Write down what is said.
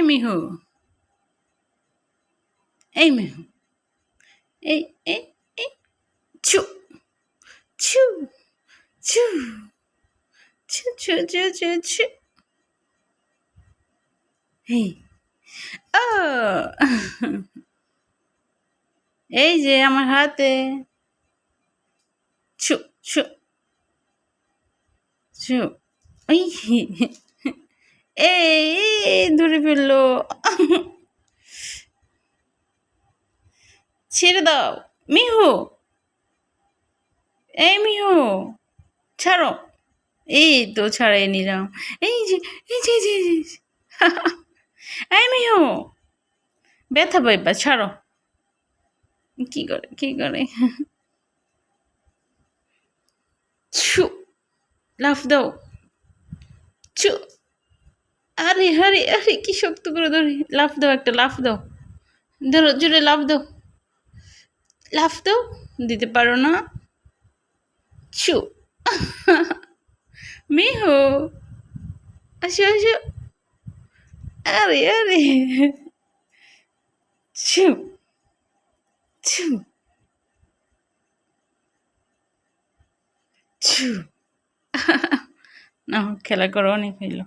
মিহু, এই মিহু, এই এই এই ছু ছু ছু ছু ছু ছু ছু ছু এই ও এই যে আমার হাতে ছু ছু ছু এই এই ধরে ফেললো ছেড়ে দাও মিহু, এই মিহু ছাড়ো, এই তো ছাড়াই নিলাম। এই যে এই যে এই যে এই যে। এই মিহু ব্যথা পাইবা, ছাড়ো। কি করে কি করে ছু লাফ দাও ছু, আরে আরে আরে কি শক্ত করে ধরে, লাফ দাও, একটা লাফ দাও, ধরো জোরে লাফ দাও, লাফ দাও, দিতে পারো না, ছু মিহু আসো আসো, আরে আরে ছু ছু ছু না খেলা করো অনেক হইলো।